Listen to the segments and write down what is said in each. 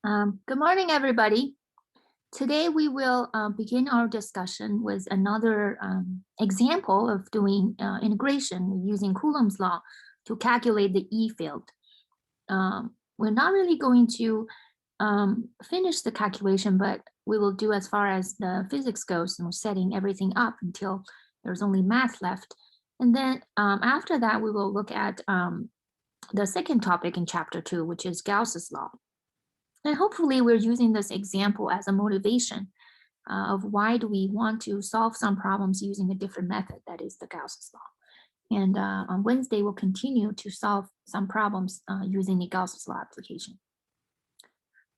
Good morning, everybody. Today we will begin our discussion with another example of doing integration using Coulomb's law to calculate the E field. We're not really going to finish the calculation, but we will do as far as the physics goes, and we're setting everything up until there's only math left. And then after that, we will look at the second topic in chapter 2, which is Gauss's law. And hopefully we're using this example as a motivation of why do we want to solve some problems using a different method, that is the Gauss's law. And on Wednesday, we'll continue to solve some problems using the Gauss's law application.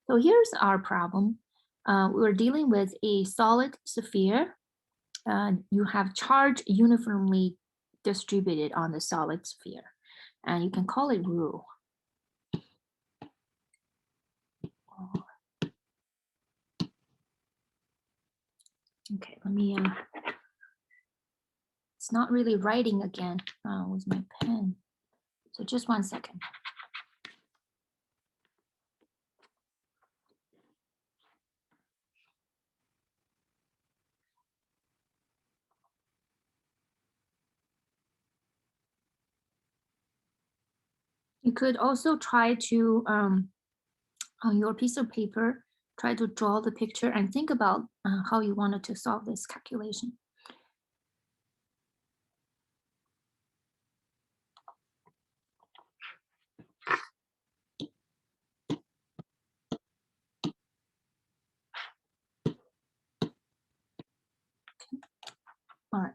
So here's our problem. We're dealing with a solid sphere. You have charge uniformly distributed on the solid sphere, and you can call it rho. Okay, let me, it's not really writing again with my pen. So just 1 second. You could also try to, on your piece of paper, try to draw the picture and think about how you wanted to solve this calculation. All right.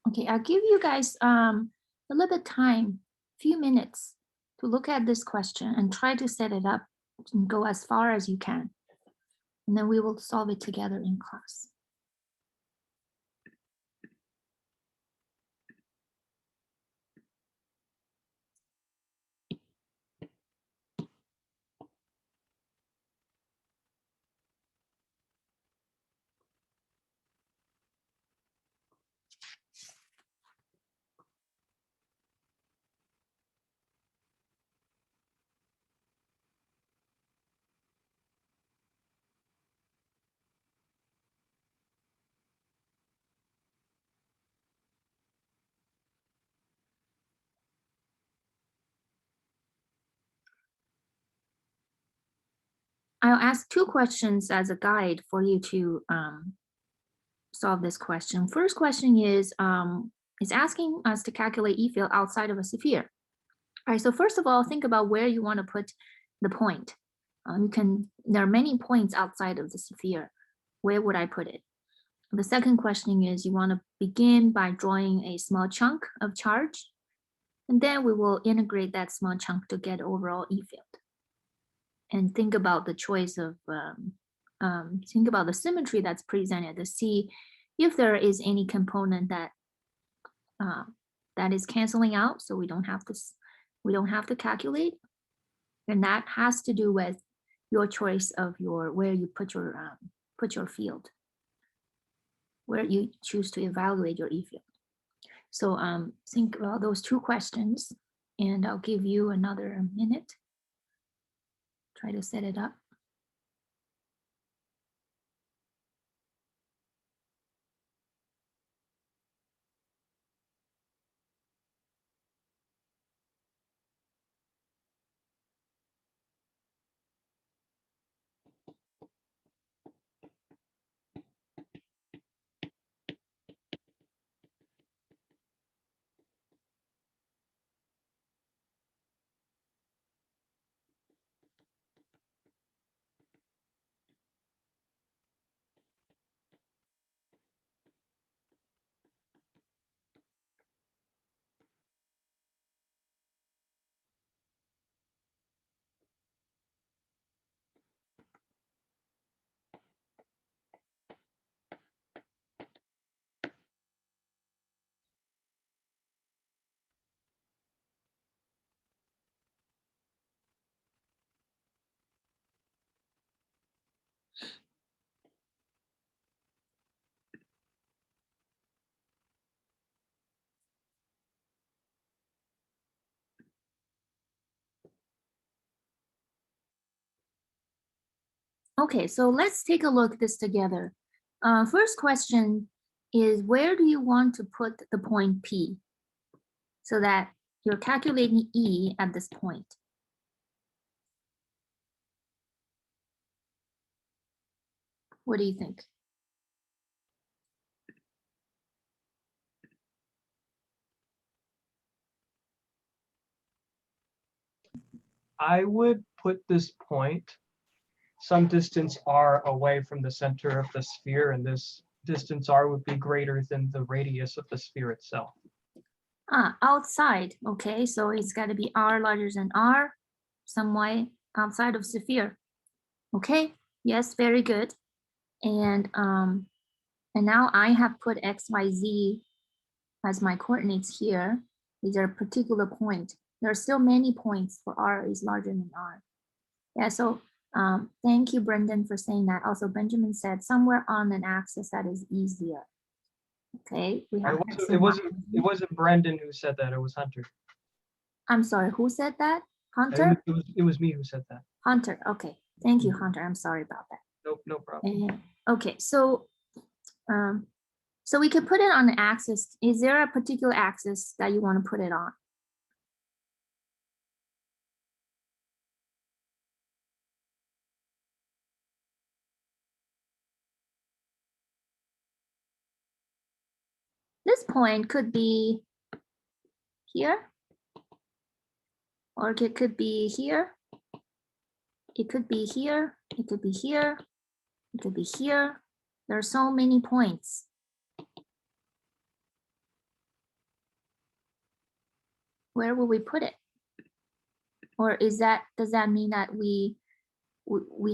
Okay, I'll give you guys a little bit time, few minutes to look at this question and try to set it up and go as far as you can. And then we will solve it together in class. I'll ask 2 questions as a guide for you to solve this question. First question is asking us to calculate E field outside of a sphere. All right, so first of all, think about where you want to put the point. There are many points outside of the sphere. Where would I put it? The second question is you want to begin by drawing a small chunk of charge, and then we will integrate that small chunk to get overall E field. And think about the choice of, think about the symmetry that's presented to see if there is any component that that is canceling out, so we don't have to calculate, and that has to do with your choice of where you put your field, where you choose to evaluate your E field. So think about those 2 questions, and I'll give you another minute. Try to set it up. Okay, so let's take a look at this together. First question is, where do you want to put the point P so that you're calculating E at this point? What do you think? I would put this point some distance r away from the center of the sphere, and this distance r would be greater than the radius of the sphere itself. Outside. Okay, so it's got to be R larger than R, some way outside of sphere. Okay, yes, very good. And now I have put X, Y, Z as my coordinates here. These are a particular point. There are still many points for R is larger than R. Yeah, so thank you, Brendan, for saying that. Also, Benjamin said somewhere on an axis that is easier. Okay, we have It wasn't Brendan who said that, it was Hunter. I'm sorry, who said that? Hunter? It was me who said that. Hunter, okay. Thank you, Hunter. I'm sorry about that. Nope, no problem. Okay, so so we could put it on the axis. Is there a particular axis that you want to put it on? This point could be here, or it could be here. It could be here, it could be here, it could be here. There are so many points. Where will we put it? Or does that mean that we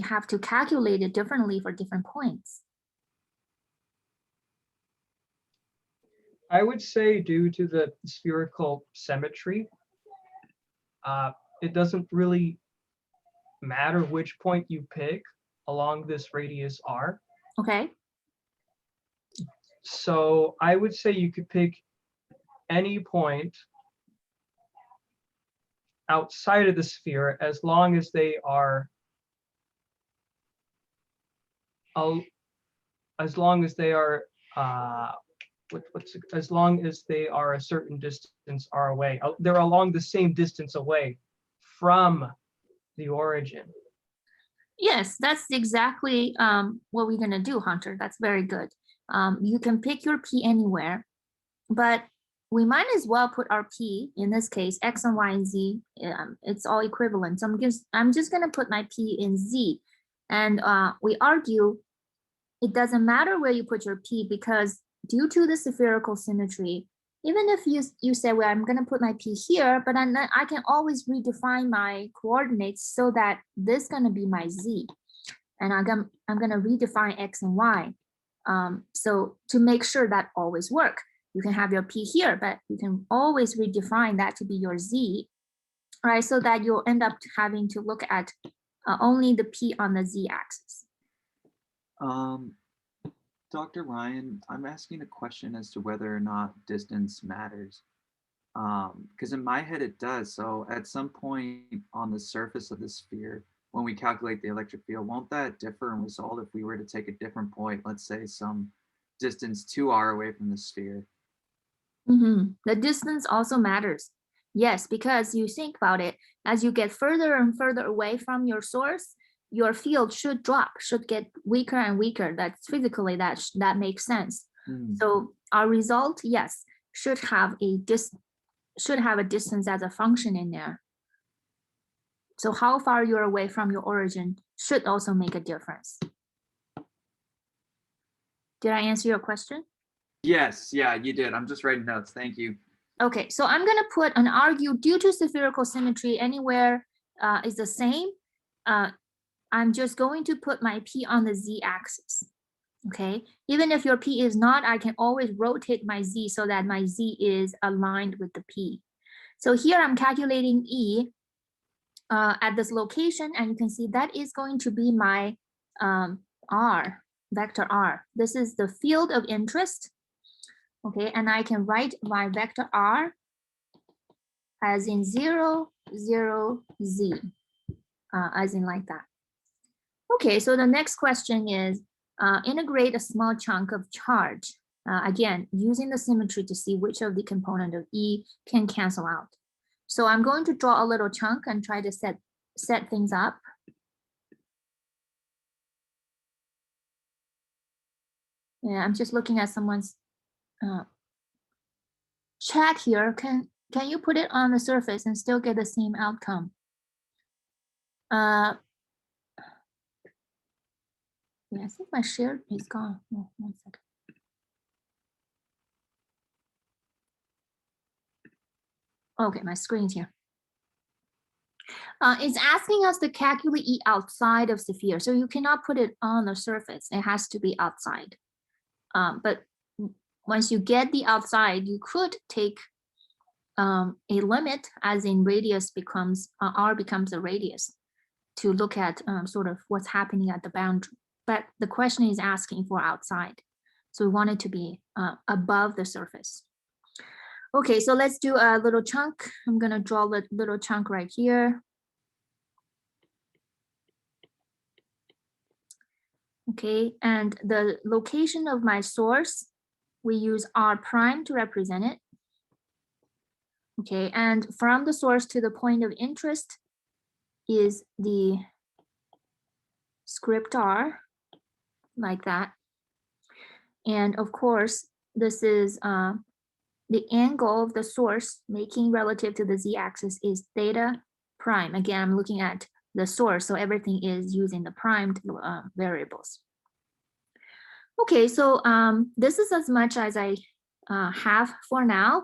have to calculate it differently for different points? I would say due to the spherical symmetry, it doesn't really matter which point you pick along this radius r. Okay. So I would say you could pick any point outside of the sphere as long as they are as long as they are a certain distance r away. They're along the same distance away from the origin. Yes, that's exactly what we're gonna do, Hunter. That's very good. You can pick your P anywhere, but we might as well put our P, in this case, X and Y and Z, it's all equivalent. So I'm just gonna put my P in Z. And we argue it doesn't matter where you put your P because due to the spherical symmetry, even if you say, well, I'm gonna put my P here, but then I can always redefine my coordinates so that this is gonna be my Z. And I'm gonna redefine X and Y. So to make sure that always work, you can have your P here, but you can always redefine that to be your Z, right? So that you'll end up having to look at only the P on the Z axis. Dr. Ryan, I'm asking a question as to whether or not distance matters. Because in my head it does. So at some point on the surface of the sphere, when we calculate the electric field, won't that differ in result if we were to take a different point, let's say some distance 2r away from the sphere? The distance also matters. Yes, because you think about it, as you get further and further away from your source, your field should drop, should get weaker and weaker. That's physically that makes sense. So our result, yes, should have a distance as a function in there. So how far you're away from your origin should also make a difference. Did I answer your question? Yes, yeah, you did. I'm just writing notes. Thank you. Okay, so I'm gonna put an argue due to spherical symmetry anywhere is the same. I'm just going to put my P on the Z axis. Okay, even if your P is not, I can always rotate my Z so that my Z is aligned with the P. So here I'm calculating E at this location, and you can see that is going to be my R, vector R. This is the field of interest. Okay, and I can write my vector R as in 0, 0, Z, as in like that. Okay, so the next question is integrate a small chunk of charge. Again, using the symmetry to see which of the component of E can cancel out. So I'm going to draw a little chunk and try to set things up. Yeah, I'm just looking at someone's check here. Can you put it on the surface and still get the same outcome? Yeah, I think my share is gone. No, 1 second. Okay, my screen's here. It's asking us to calculate E outside of sphere, so you cannot put it on the surface. It has to be outside. But once you get the outside, you could take a limit, as in radius becomes R becomes a radius, to look at sort of what's happening at the boundary. But the question is asking for outside, so we want it to be above the surface. Okay, so let's do a little chunk. I'm gonna draw a little chunk right here. Okay, and the location of my source, we use R prime to represent it. Okay, and from the source to the point of interest is the script R, like that. And of course, this is the angle of the source making relative to the z-axis is theta prime. Again, I'm looking at the source, so everything is using the primed variables. Okay, so this is as much as I have for now.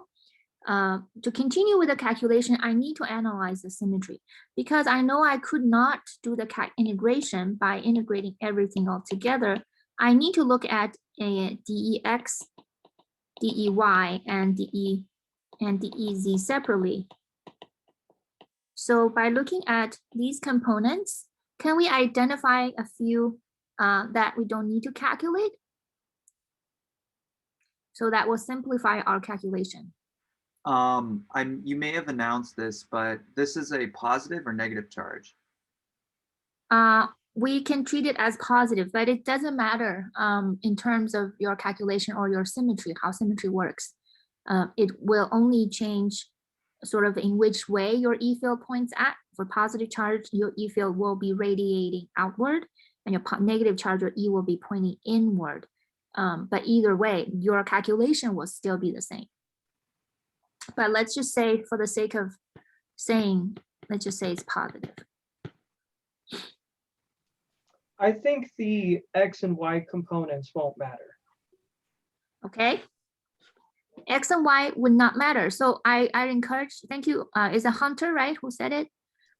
To continue with the calculation, I need to analyze the symmetry, because I know I could not do the integration by integrating everything all together. I need to look at a dEx, dEy, and dEz separately. So by looking at these components, can we identify a few that we don't need to calculate? So that will simplify our calculation. You may have announced this, but this is a positive or negative charge? We can treat it as positive, but it doesn't matter in terms of your calculation or your symmetry, how symmetry works. It will only change sort of in which way your E field points at. For positive charge, your E field will be radiating outward, and your negative charge, your E will be pointing inward. But either way, your calculation will still be the same. But let's just say, for the sake of saying, let's just say it's positive. I think the X and Y components won't matter. Okay. X and Y would not matter. So I encourage, thank you. Is it Hunter, right, who said it?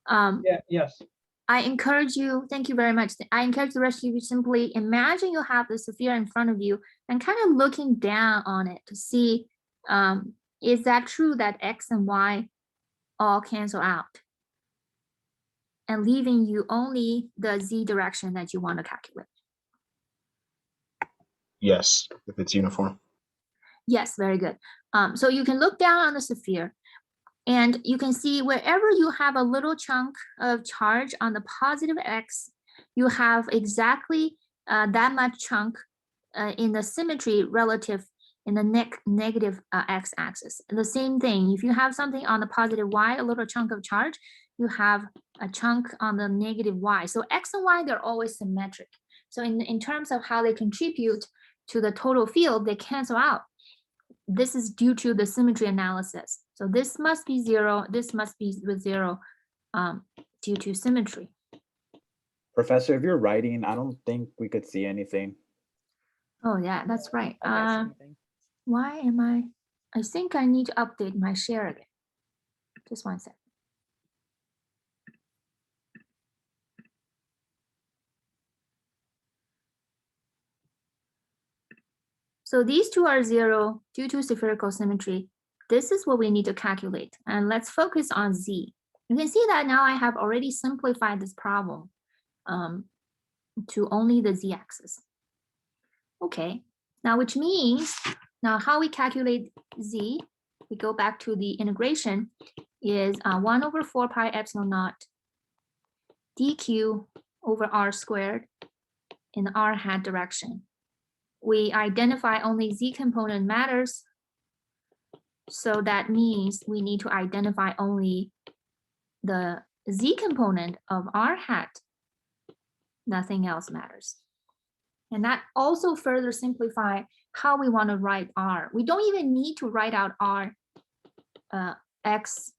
Yeah, yes. I encourage you, thank you very much. I encourage the rest of you to simply imagine you have the sphere in front of you and kind of looking down on it to see, is that true that X and Y all cancel out? And leaving you only the Z direction that you want to calculate. Yes, if it's uniform. Yes, very good. So you can look down on the sphere and you can see wherever you have a little chunk of charge on the positive X, you have exactly that much chunk in the symmetry relative in the negative X axis. And the same thing, if you have something on the positive Y, a little chunk of charge, you have a chunk on the negative Y. So X and Y, they're always symmetric. So in terms of how they contribute to the total field, they cancel out. This is due to the symmetry analysis. So this must be 0, this must be with 0 due to symmetry. Professor, if you're writing, I don't think we could see anything. Oh yeah, that's right. Why am I think I need to update my share again. Just 1 sec. So these two are 0 due to spherical symmetry. This is what we need to calculate. And let's focus on Z. You can see that now I have already simplified this problem to only the Z-axis. Okay, now which means, now how we calculate Z, we go back to the integration, is 1/4 pi epsilon naught dq over r squared in the r hat direction. We identify only z component matters. So that means we need to identify only the z component of r hat. Nothing else matters. And that also further simplify how we want to write r. We don't even need to write out r x,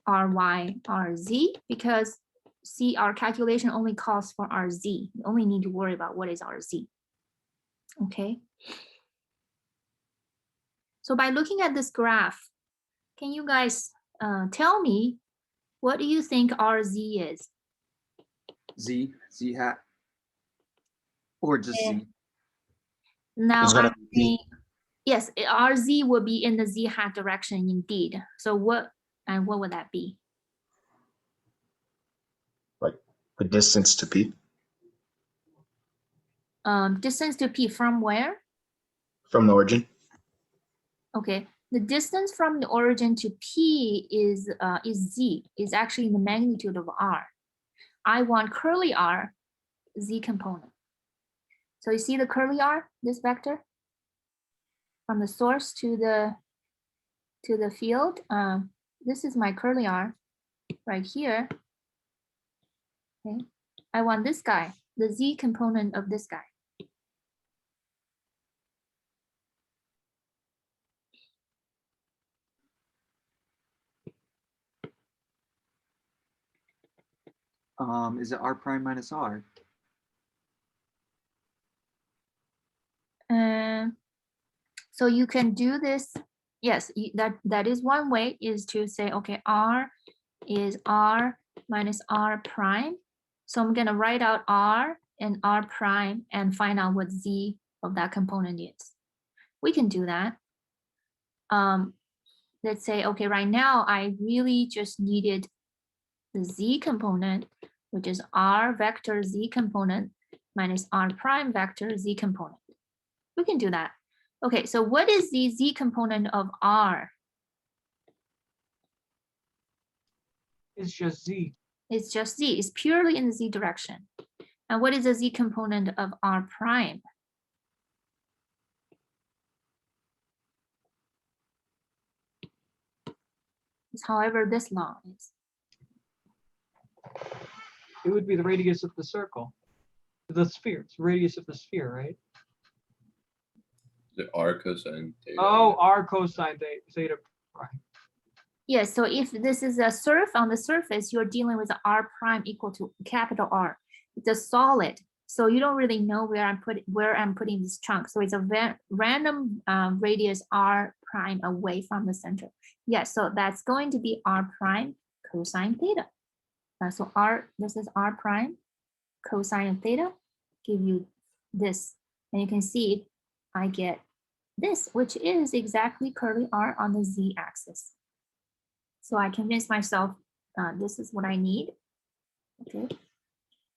r y, r z, because see, our calculation only calls for r z. We only need to worry about what is r z. Okay. So by looking at this graph, can you guys tell me what do you think r z is? Z hat, or just Yeah. Z. Now It's gonna I be- think yes, r z will be in the z hat direction indeed. So what would that be? The distance to P Distance to P from where? from the origin. Okay, the distance from the origin to P is Z, is actually the magnitude of R. I want curly R, Z component. So you see the curly R, this vector? From the source to the field, this is my curly R right here. Okay, I want this guy, the Z component of this guy. Is it R prime minus R? So you can do this. Yes, that is one way, is to say, okay, R is R minus R prime. So I'm gonna write out R and R prime and find out what Z of that component is. We can do that. Let's say, okay, right now I really just needed the Z component, which is R vector Z component minus R prime vector Z component. We can do that. Okay, so what is the Z component of R? It's just Z. It's just Z, it's purely in the Z direction. And what is the Z component of R prime? It's however this long is. It would be the radius of the circle. The sphere. It's the radius of the sphere, right? The R cosine theta. Oh, r cosine theta prime. Yes, so if this is a surf on the surface, you're dealing with R prime equal to capital R. It's a solid, so you don't really know where I'm putting this chunk. So it's a random radius R prime away from the center. Yes, so that's going to be R prime cosine theta. So this is R prime cosine of theta, give you this, and you can see I get this, which is exactly curly R on the Z axis. So I convinced myself this is what I need. Okay.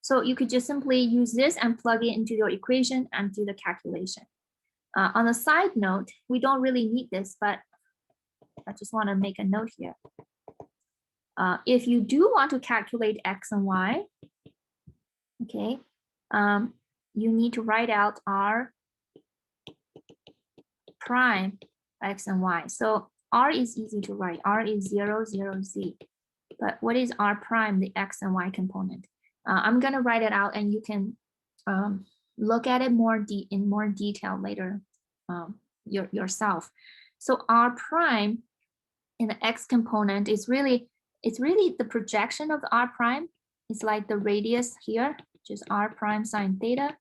So you could just simply use this and plug it into your equation and do the calculation. On a side note, we don't really need this, but I just want to make a note here. If you do want to calculate X and Y, okay, you need to write out R prime X and Y. So R is easy to write. R is 0, 0, Z. But what is R prime, the X and Y component? I'm going to write it out and you can look at it in more detail later yourself. So R prime in the X component is really the projection of the R prime. It's like the radius here, which is R prime sine theta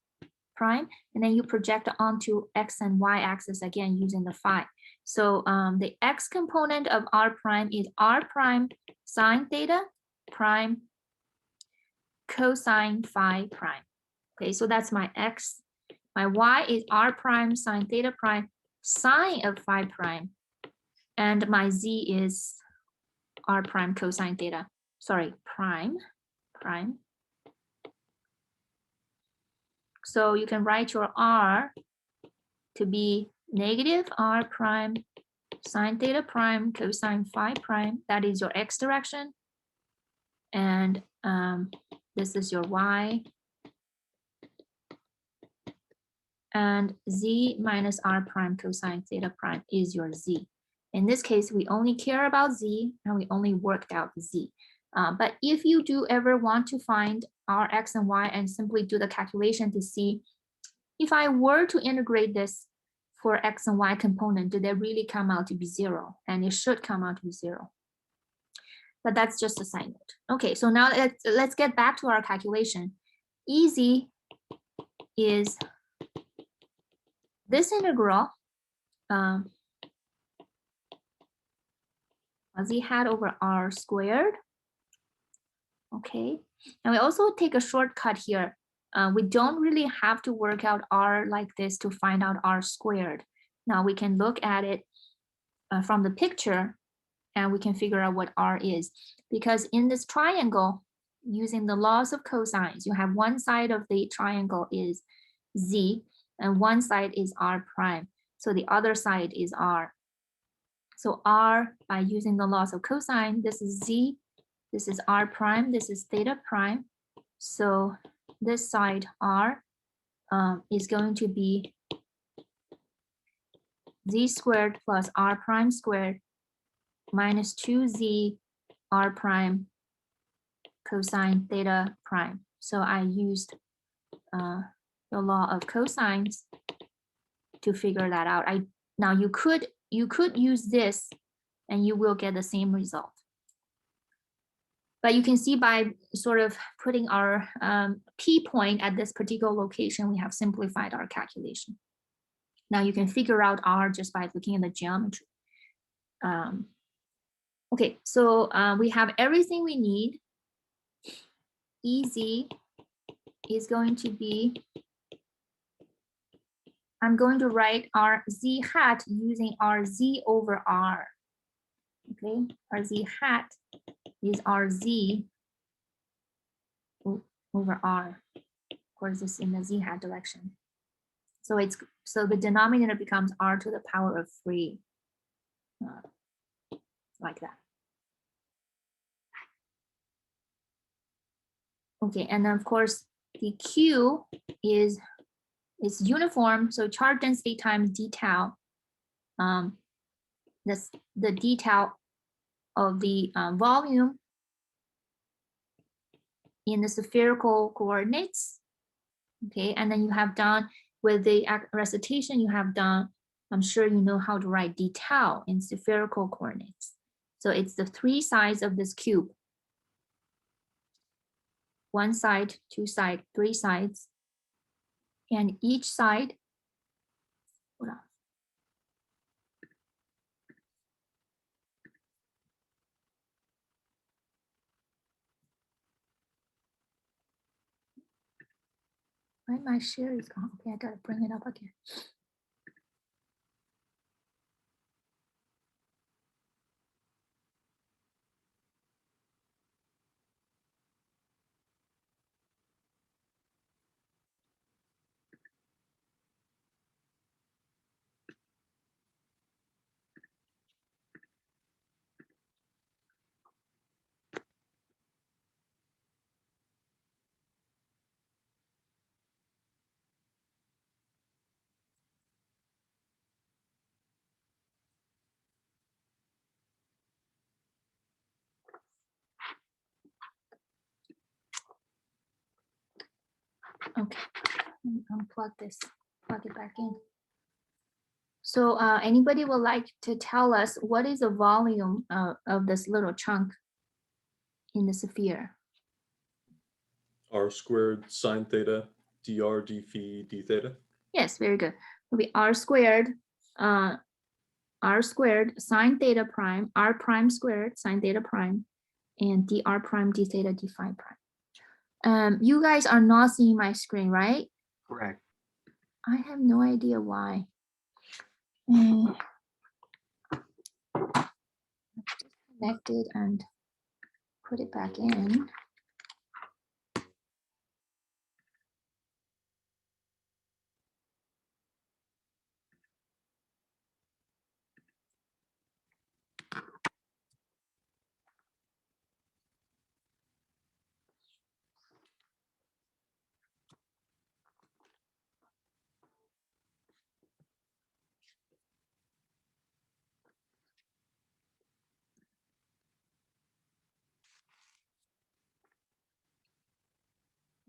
prime. And then you project onto X and Y axis again using the phi. So the X component of R prime is R prime sine theta prime cosine phi prime. Okay, so that's my X. My Y is R prime sine theta prime sine of phi prime. And my Z is R prime cosine theta. Sorry, prime. So you can write your R to be negative R prime sine theta prime cosine phi prime. That is your X direction. And This is your y. And z minus r prime cosine theta prime is your z. In this case, we only care about z and we only worked out z. But if you do ever want to find r, x, and y and simply do the calculation to see if I were to integrate this for x and y component, do they really come out to be 0? And it should come out to be 0. But that's just a side note. Okay, so now let's get back to our calculation. Easy is this integral, z hat over r squared. Okay, and we also take a shortcut here. We don't really have to work out r like this to find out r squared. Now we can look at it from the picture and we can figure out what r is. Because in this triangle, using the laws of cosines, you have one side of the triangle is z and one side is r prime. So the other side is r. So r, by using the laws of cosine, this is z, this is r prime, this is theta prime. So this side r is going to be z squared plus r prime squared minus 2z r prime cosine theta prime. So I used the law of cosines to figure that out. Now you could use this and you will get the same result. But you can see by sort of putting our P point at this particular location, we have simplified our calculation. Now you can figure out R just by looking at the geometry. Okay, so we have everything we need. Easy is going to be, I'm going to write our z hat using our z over r. Okay, our z hat is our z over r. Of course, it's in the z hat direction. So the denominator becomes r to the power of 3, like that. Okay, and then of course the Q is uniform, so charge density times d tau. That's the d tau of the volume in the spherical coordinates. Okay, and then you have done with the recitation you have done, I'm sure you know how to write d tau in spherical coordinates. So it's the 3 sides of this cube. 1 side, 2 side, 3 sides, and each side, hold on. Why my share is gone? Okay, I gotta bring it up again. Okay, let me unplug this, plug it back in. So anybody would like to tell us what is the volume of this little chunk in the sphere? R squared sine theta dr d phi d theta. Yes, very good. It'll be r squared sine theta prime, r prime squared sine theta prime, and dr prime d theta d phi prime. You guys are not seeing my screen, right? Correct. I have no idea why. Disconnected and put it back in.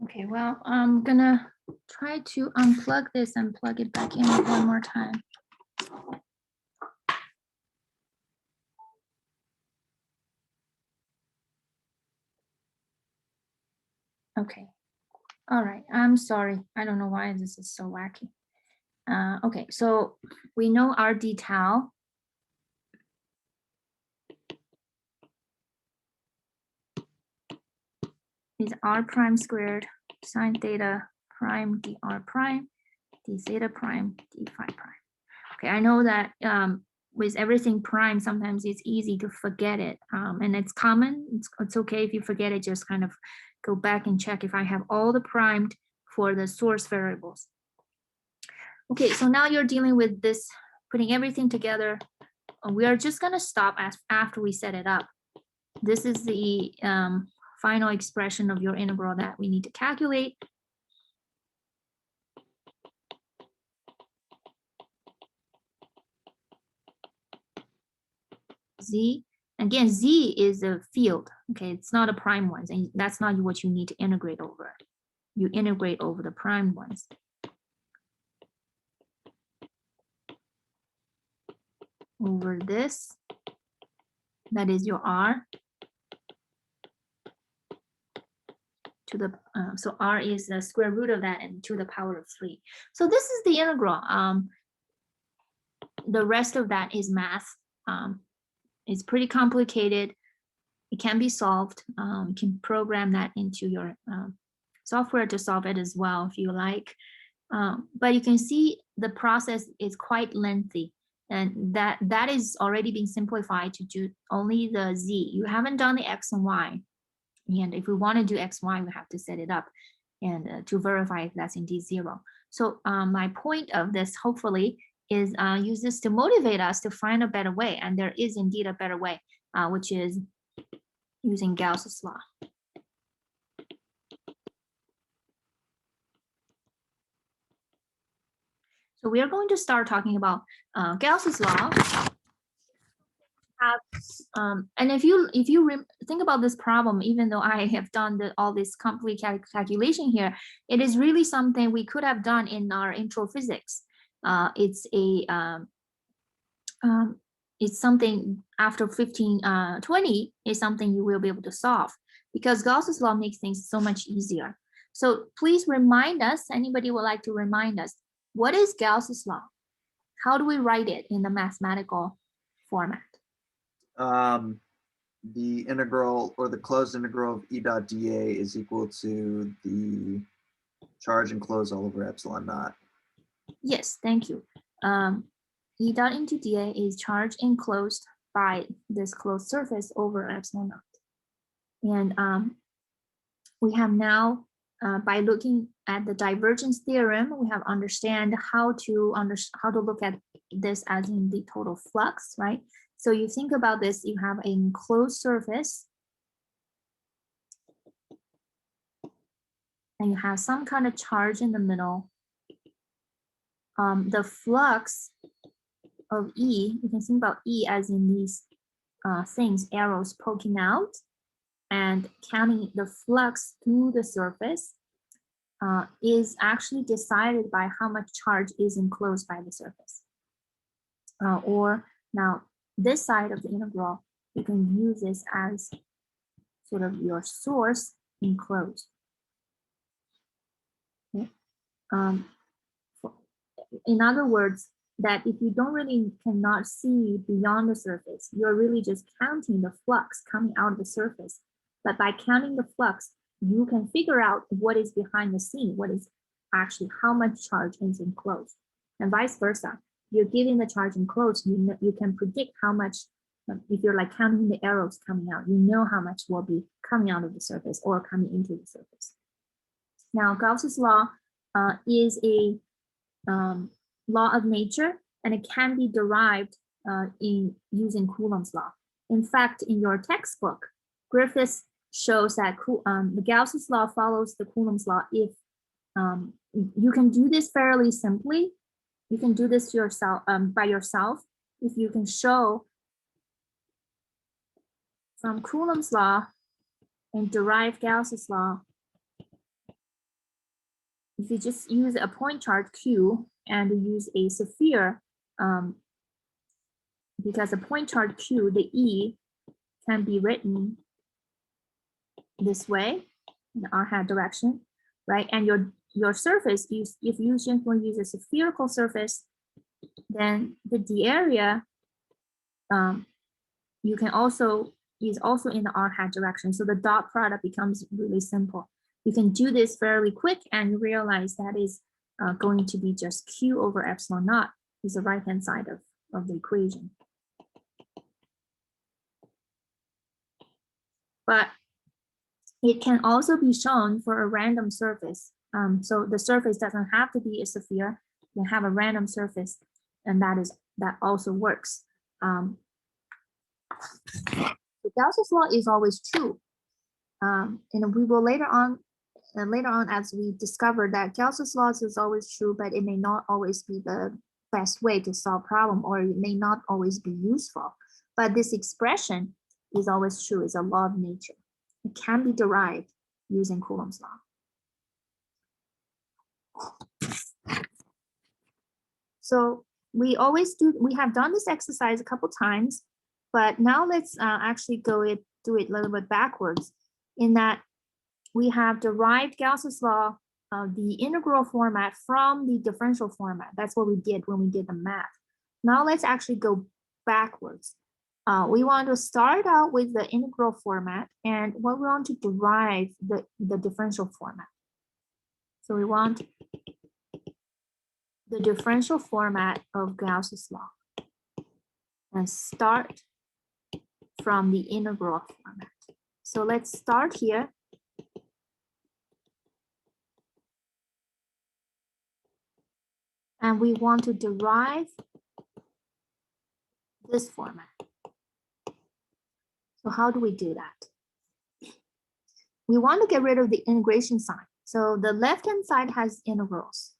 Okay, well, I'm gonna try to unplug this and plug it back in one more time. Okay, all right, I'm sorry. I don't know why this is so wacky. Okay, so we know our d tau is r prime squared sine theta prime dr prime d theta prime d phi prime. Okay, I know that with everything prime, sometimes it's easy to forget it, and it's common. It's okay if you forget it. Just kind of go back and check if I have all the primed for the source variables. Okay, so now you're dealing with this, putting everything together. We are just gonna stop after we set it up. This is the final expression of your integral that we need to calculate. Z, again, Z is a field, okay? It's not a prime ones, and that's not what you need to integrate over. You integrate over the prime ones. Over this, that is your R. To the, so R is the square root of that and to the power of 3. So this is the integral. The rest of that is math. It's pretty complicated. It can be solved. You can program that into your software to solve it as well if you like. But you can see the process is quite lengthy, and that is already being simplified to do only the Z. You haven't done the X and Y. And if we want to do X, Y, we have to set it up and to verify if that's indeed 0. So my point of this, hopefully, is use this to motivate us to find a better way. And there is indeed a better way, which is using Gauss's law. So we are going to start talking about Gauss's law. And if you think about this problem, even though I have done all this complete calculation here, it is really something we could have done in our intro physics. It's something after 1520 is something you will be able to solve, because Gauss's law makes things so much easier. So please remind us, anybody would like to remind us, what is Gauss's law? How do we write it in the mathematical format? The integral, or the closed integral of E dot dA is equal to the charge enclosed all over epsilon naught. Yes, thank you. E dot into dA is charge enclosed by this closed surface over epsilon naught. And we have now, by looking at the divergence theorem, we have understand how to look at this as in the total flux, right? So you think about this, you have an enclosed surface, and you have some kind of charge in the middle. The flux of E, you can think about E as in these things, arrows poking out, and counting the flux through the surface is actually decided by how much charge is enclosed by the surface. Or now, this side of the integral, you can use this as sort of your source enclosed. Okay. In other words, that if you don't really cannot see beyond the surface, you're really just counting the flux coming out of the surface. But by counting the flux, you can figure out what is behind the scene, what is actually how much charge is enclosed, and vice versa. You're giving the charge enclosed, you can predict how much, if you're like counting the arrows coming out, you know how much will be coming out of the surface or coming into the surface. Now, Gauss's law is a law of nature, and it can be derived in using Coulomb's law. In fact, in your textbook, Griffiths shows that the Gauss's law follows the Coulomb's law. If you can do this fairly simply, you can do this yourself by yourself. If you can show from Coulomb's law and derive Gauss's law, if you just use a point charge Q and use a sphere, because a point charge Q, the E can be written this way in the r hat direction, right? And your surface, if you simply use a spherical surface, then the area you can also is also in the r hat direction. So the dot product becomes really simple. You can do this fairly quick and you realize that is going to be just Q over epsilon naught is the right hand side of the equation. But it can also be shown for a random surface. So the surface doesn't have to be a sphere. You can have a random surface, and that also works. The Gauss's law is always true, and we will later on as we discover that Gauss's law is always true, but it may not always be the best way to solve problem, or it may not always be useful. But this expression is always true. It's a law of nature. It can be derived using Coulomb's law. So we have done this exercise a couple times, but now let's actually do it a little bit backwards, in that we have derived Gauss's law of the integral format from the differential format. That's what we did when we did the math. Now let's actually go backwards. We want to start out with the integral format, and what we want to derive the differential format. So we want the differential format of Gauss's law and start from the integral format. So let's start here. And we want to derive this format. So how do we do that? We want to get rid of the integration sign. So the left-hand side has integrals,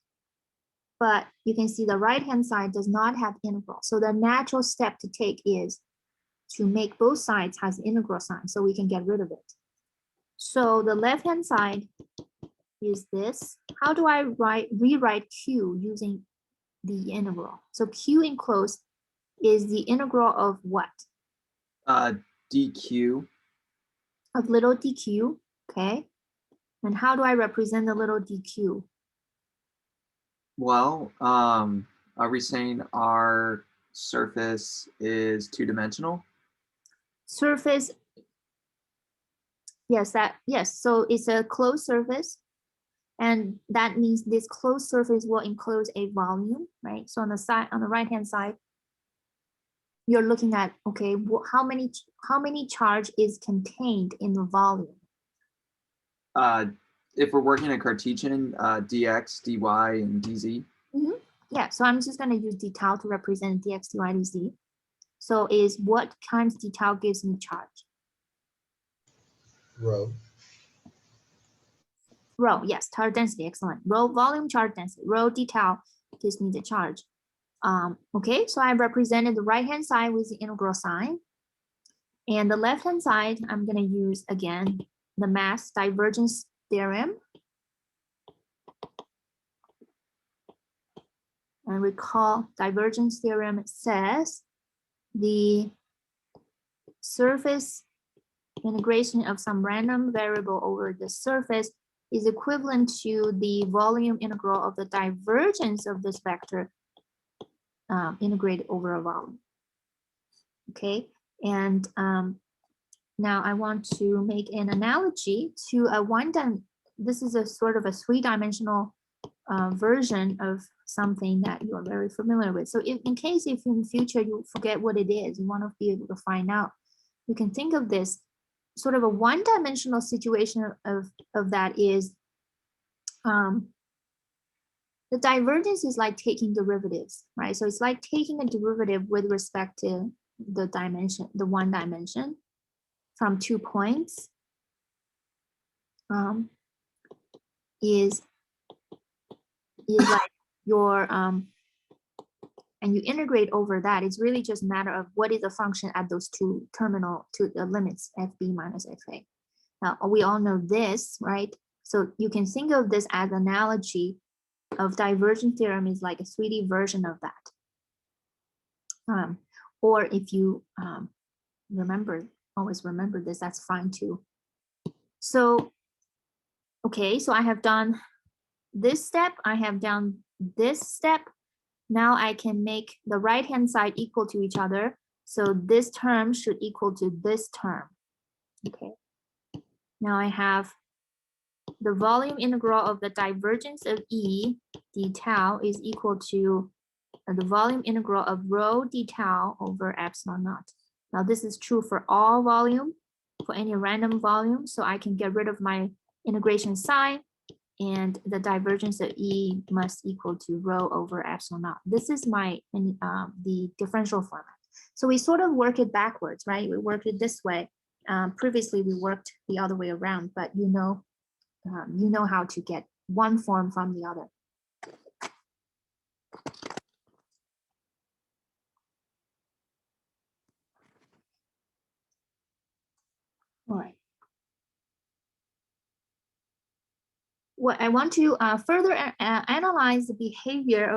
but you can see the right-hand side does not have integrals. So the natural step to take is to make both sides has integral sign so we can get rid of it. So the left-hand side is this. How do I rewrite Q using the integral? So Q enclosed is the integral of what? dq. Of little dq, okay? And how do I represent the little dq? Well, are we saying our surface is two-dimensional? Surface, yes, so it's a closed surface, and that means this closed surface will enclose a volume, right? So on the right-hand side, you're looking at, okay, how many charge is contained in the volume? If we're working at Cartesian, dx, dy, and dz. Mm-hmm. Yeah, so I'm just going to use d tau to represent dx, dy, dz. So is what times d tau gives me charge? Rho. Rho, yes, charge density, excellent. Rho volume charge density, rho d tau gives me the charge. Okay, so I represented the right-hand side with the integral sign. And the left-hand side, I'm going to use, again, the mass divergence theorem. And recall, divergence theorem says the surface integration of some random variable over the surface is equivalent to the volume integral of the divergence of this vector integrated over a volume. Okay, and now I want to make an analogy to this is a sort of a three-dimensional version of something that you are very familiar with. So in case if in the future you forget what it is, you want to be able to find out, you can think of this sort of a one-dimensional situation of that is the divergence is like taking derivatives, right? So it's like taking a derivative with respect to the dimension, the one dimension from 2 points is like your, and you integrate over that. It's really just a matter of what is the function at those to the limits, fb minus fa. Now, we all know this, right? So you can think of this as analogy of divergence theorem is like a 3D version of that. Or if you always remember this, that's fine too. So, okay, so I have done this step, I have done this step. Now I can make the right-hand side equal to each other. So this term should equal to this term. Okay. Now I have the volume integral of the divergence of E d tau is equal to the volume integral of rho d tau over epsilon naught. Now this is true for all volume, for any random volume. So I can get rid of my integration sign, and the divergence of E must equal to rho over epsilon naught. This is my the differential format. So we sort of work it backwards, right? We work it this way. Previously we worked the other way around, but you know how to get one form from the other. All right. What I want to further analyze the behavior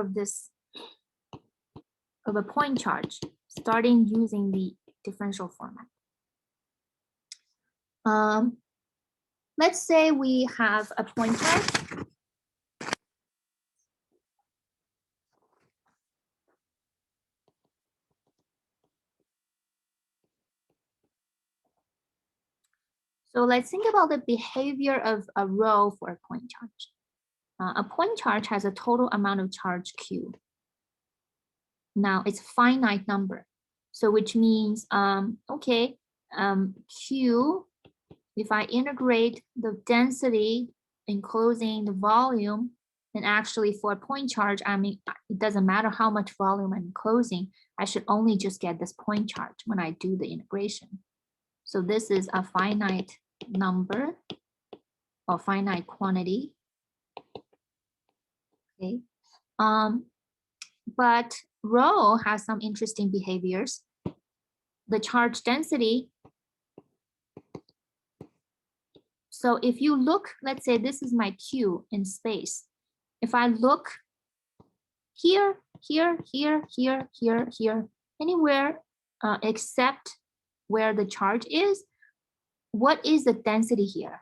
of a point charge, starting using the differential format. Let's say we have a point charge. So let's think about the behavior of a rho for a point charge. A point charge has a total amount of charge Q. Now it's a finite number. So which means, Q, if I integrate the density enclosing the volume, then actually for a point charge, I mean, it doesn't matter how much volume I'm enclosing, I should only just get this point charge when I do the integration. So this is a finite number or finite quantity. Okay. But rho has some interesting behaviors. The charge density. So if you look, let's say this is my Q in space. If I look here, here, here, here, here, here, anywhere except where the charge is, what is the density here?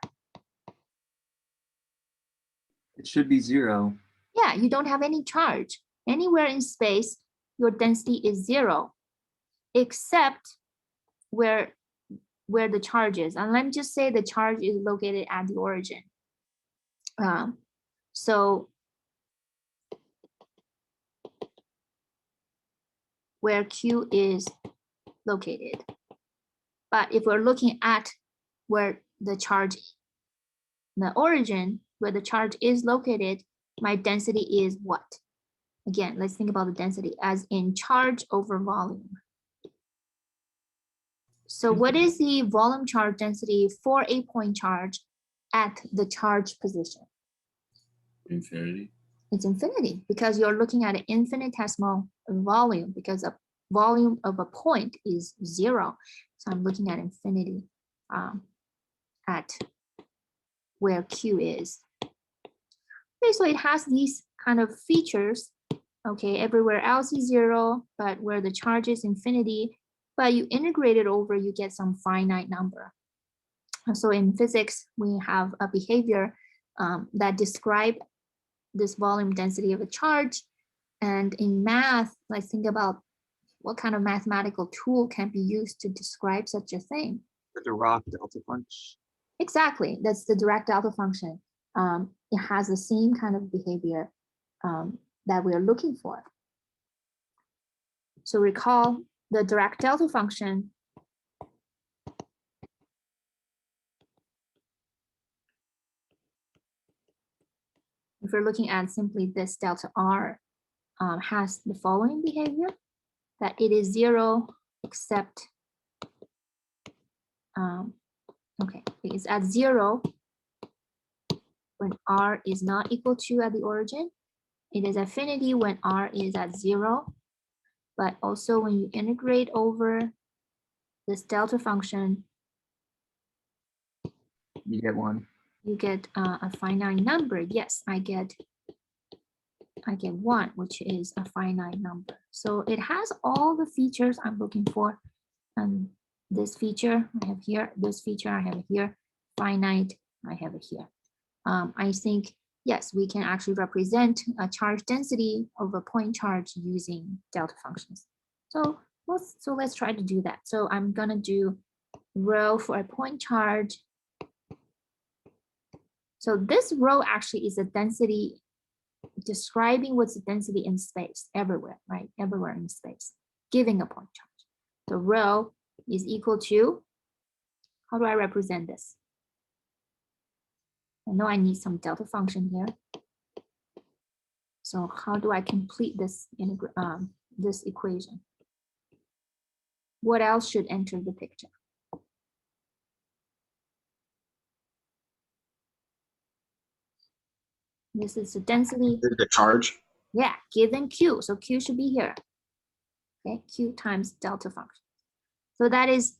It should be 0. Yeah, you don't have any charge. Anywhere in space, your density is 0, except where the charge is. And let me just say the charge is located at the origin. So where Q is located. But if we're looking at where the charge, the origin, where the charge is located, my density is what? Again, let's think about the density as in charge over volume. So what is the volume charge density for a point charge at the charge position? Infinity. It's infinity because you're looking at an infinitesimal volume because a volume of a point is 0. So I'm looking at infinity at where Q is. Okay, so it has these kind of features. Okay, everywhere else is 0, but where the charge is infinity, but you integrate it over, you get some finite number. So in physics, we have a behavior that describe this volume density of a charge. And in math, let's think about what kind of mathematical tool can be used to describe such a thing. The Dirac delta function. Exactly, that's the Dirac delta function. It has the same kind of behavior that we're looking for. So recall the Dirac delta function. If we're looking at simply this delta R, has the following behavior, that it is 0 except, okay, it's at 0 when R is not equal to at the origin. It is affinity when R is at 0, but also when you integrate over this delta function, You get 1. you get a finite number. Yes, I get 1, which is a finite number. So it has all the features I'm looking for. And this feature I have here, this feature I have here, finite, I have it here. I think, yes, we can actually represent a charge density of a point charge using delta functions. So let's try to do that. So I'm gonna do rho for a point charge. So this rho actually is a density describing what's the density in space everywhere, right? Everywhere in space, giving a point charge. So rho is equal to, how do I represent this? I know I need some delta function here. So how do I complete this this equation? What else should enter the picture? This is the density. The charge. Yeah, given Q. So Q should be here. Okay, Q times delta function. So that is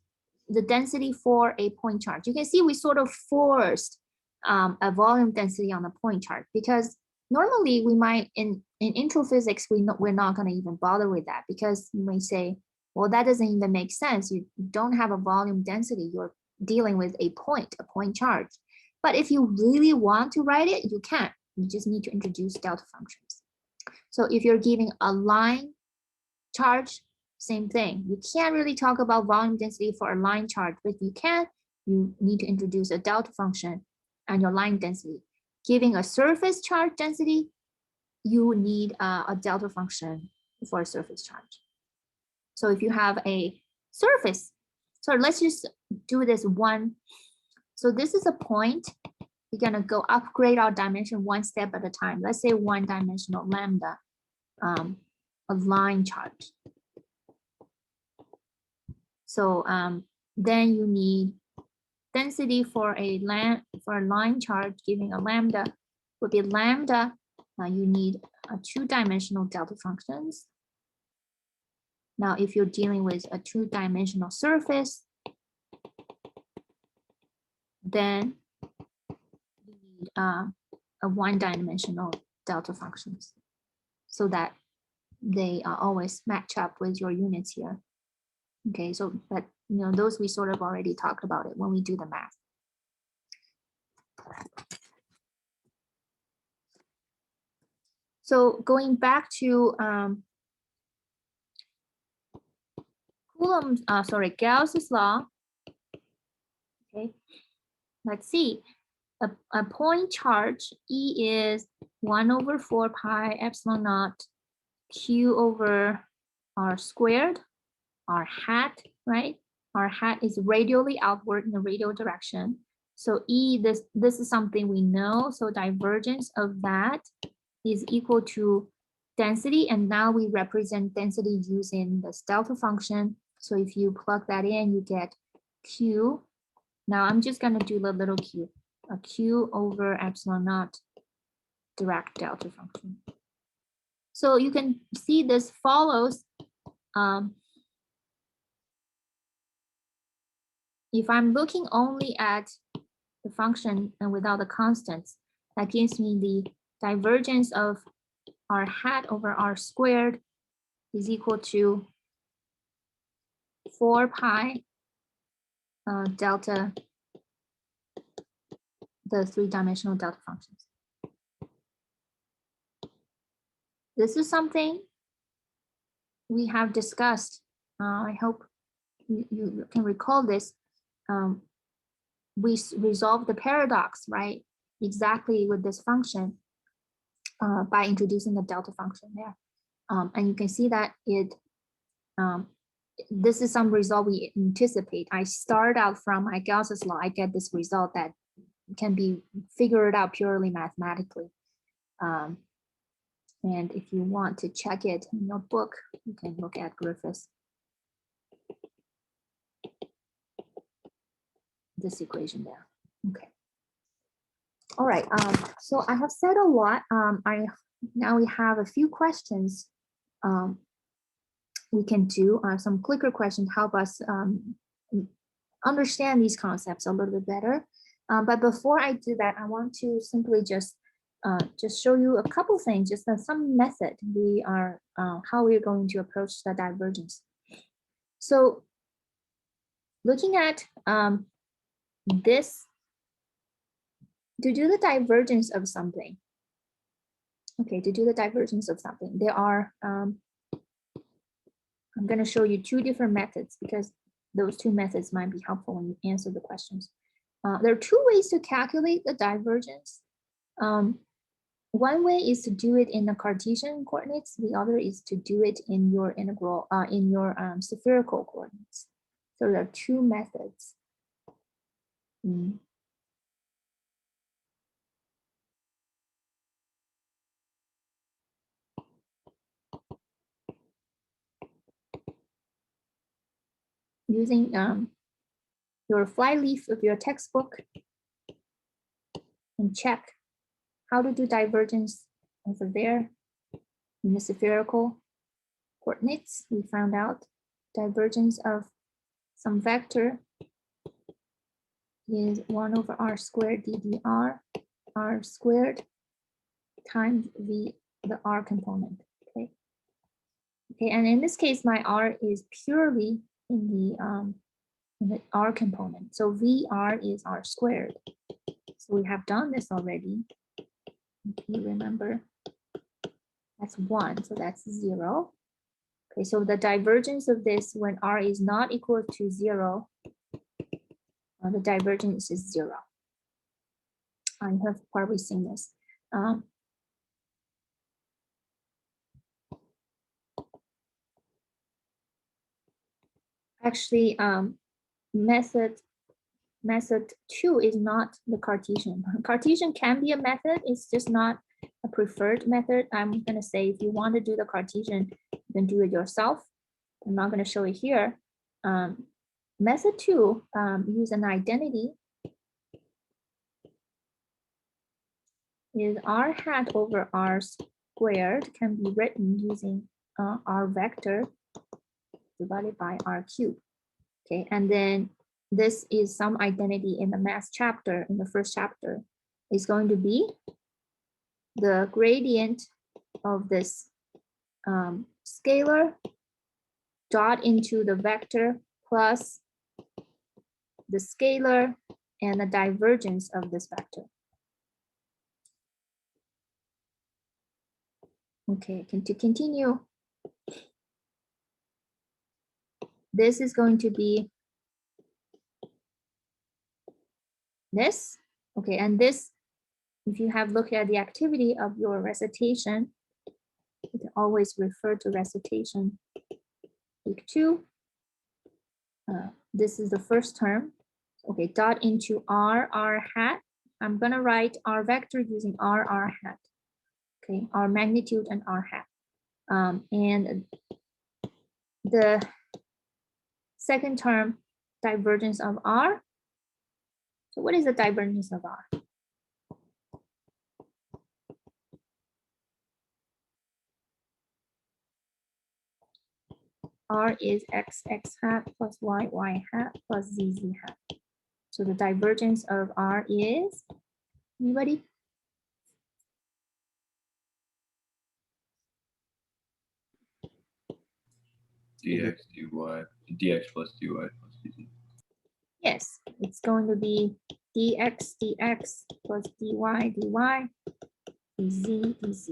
the density for a point charge. You can see we sort of forced a volume density on the point charge, because normally we might in intro physics, we're not going to even bother with that, because you may say, well, that doesn't even make sense. You don't have a volume density. You're dealing with a point charge. But if you really want to write it, you can. You just need to introduce delta functions. So if you're giving a line charge, same thing. You can't really talk about volume density for a line charge, but you need to introduce a delta function and your line density. Giving a surface charge density, you need a delta function for a surface charge. So if you have a surface, so let's just do this one. So this is a point. We're gonna go upgrade our dimension one step at a time. Let's say one dimensional lambda, a line charge. So then you need density for a line charge, giving a lambda would be lambda. You need a 2-dimensional delta functions. Now, if you're dealing with a 2-dimensional surface, then you need a 1-dimensional delta functions, so that they always match up with your units here. Okay, so but those we sort of already talked about it when we do the math. So going back to Gauss's law. Okay, let's see. A point charge E is 1/4 pi epsilon naught Q over R squared, R hat, right? R hat is radially outward in the radial direction. So E, this is something we know. So divergence of that is equal to density. And now we represent density using this delta function. So if you plug that in, you get Q. Now I'm just going to do the little q, a Q over epsilon naught Dirac delta function. So you can see this follows. If I'm looking only at the function and without the constants, that gives me the divergence of R hat over R squared is equal to 4 pi delta, the 3-dimensional delta functions. This is something we have discussed. I hope you can recall this. We resolved the paradox, right? Exactly with this function by introducing the delta function there. And you can see that this is some result we anticipate. I start out from my Gauss's law, I get this result that can be figured out purely mathematically. And if you want to check it in your book, you can look at Griffiths. This equation there. Okay. All right. So I have said a lot. Now we have a few questions we can do. Some clicker questions help us understand these concepts a little bit better. But before I do that, I want to simply just show you a couple things, just some method we are, how we're going to approach the divergence. So looking at this, to do the divergence of something, okay, to do the divergence of something, there are, I'm going to show you two different methods because those two methods might be helpful when you answer the questions. There are two ways to calculate the divergence. One way is to do it in the Cartesian coordinates. The other is to do it in your integral, in your spherical coordinates. So there are two methods. Using your flyleaf of your textbook and check how to do divergence over there in the spherical coordinates. We found out divergence of some vector is 1 over r squared ddr, r squared times the r component. Okay. Okay, and in this case, my r is purely in the r component. So VR is r squared. So we have done this already. If you remember, that's 1, so that's 0. Okay, so the divergence of this when r is not equal to 0, the divergence is 0. I have probably seen this. Actually, method 2 is not the Cartesian. Cartesian can be a method, it's just not a preferred method. I'm going to say if you want to do the Cartesian, you can do it yourself. I'm not going to show it here. Method 2, use an identity, is r hat over r squared can be written using r vector divided by r cubed. Okay, and then this is some identity in the math chapter, in the first chapter, is going to be the gradient of this scalar dot into the vector plus the scalar and the divergence of this vector. Okay, to continue, this is going to be this. Okay, and this, if you have looked at the activity of your recitation, you can always refer to recitation week 2. This is the first term. Okay, dot into r hat. I'm gonna write r vector using r hat. Okay, r magnitude and r hat. And the second term, divergence of r. So what is the divergence of r? R is x hat plus y hat plus z hat. So the divergence of r is, anybody? dx plus dy plus dz. Yes, it's going to be dx plus dy dz dz.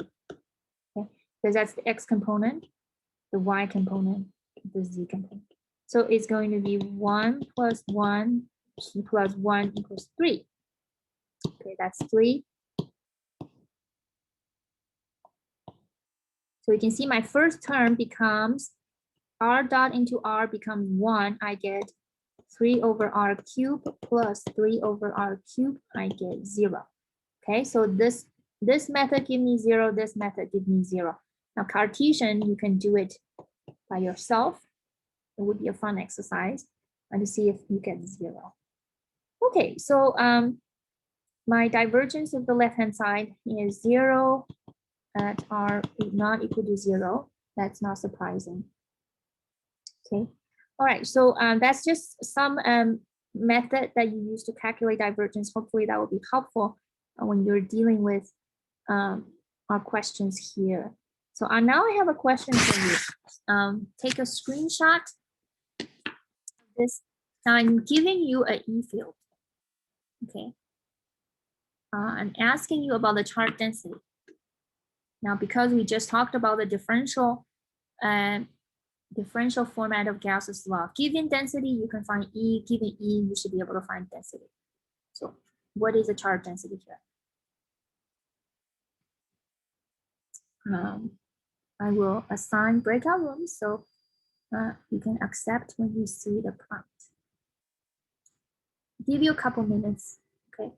Okay, because that's the x component, the y component, the z component. So it's going to be 1 plus 1 plus 1 equals 3. Okay, that's 3. So you can see my first term becomes r dot into r becomes 1. I get 3 over r cubed plus 3 over r cubed. I get 0. Okay, so this method give me 0. This method give me 0. Now Cartesian, you can do it by yourself. It would be a fun exercise and to see if you get 0. Okay, so my divergence of the left-hand side is 0 at r not equal to 0. That's not surprising. Okay, all right, so that's just some method that you use to calculate divergence. Hopefully that will be helpful when you're dealing with our questions here. So now I have a question for you. Take a screenshot of this. Now I'm giving you an E field. Okay. I'm asking you about the charge density. Now, because we just talked about the differential format of Gauss's law, given density, you can find E. Given E, you should be able to find density. So, what is the charge density here? I will assign breakout rooms so you can accept when you see the prompt. Give you a couple minutes, okay?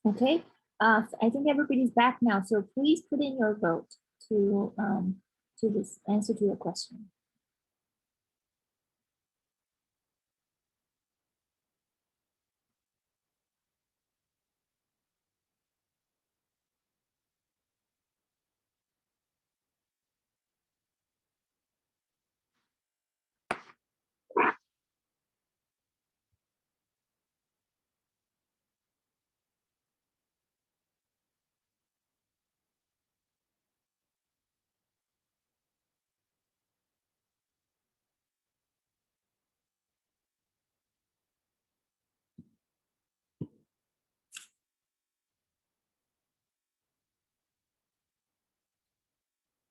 Okay, I think everybody's back now, so please put in your vote to this answer to your question.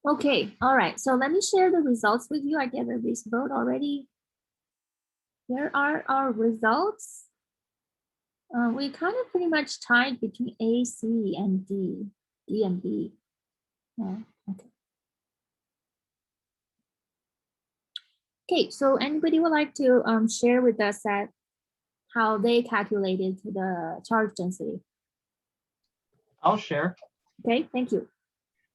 Okay, all right. So let me share the results with you. I gathered this vote already. Here are our results. We kind of pretty much tied between A, C, and D, D and B. Yeah, okay. Okay, so anybody would like to share with us that how they calculated the charge density? I'll share. Okay, thank you.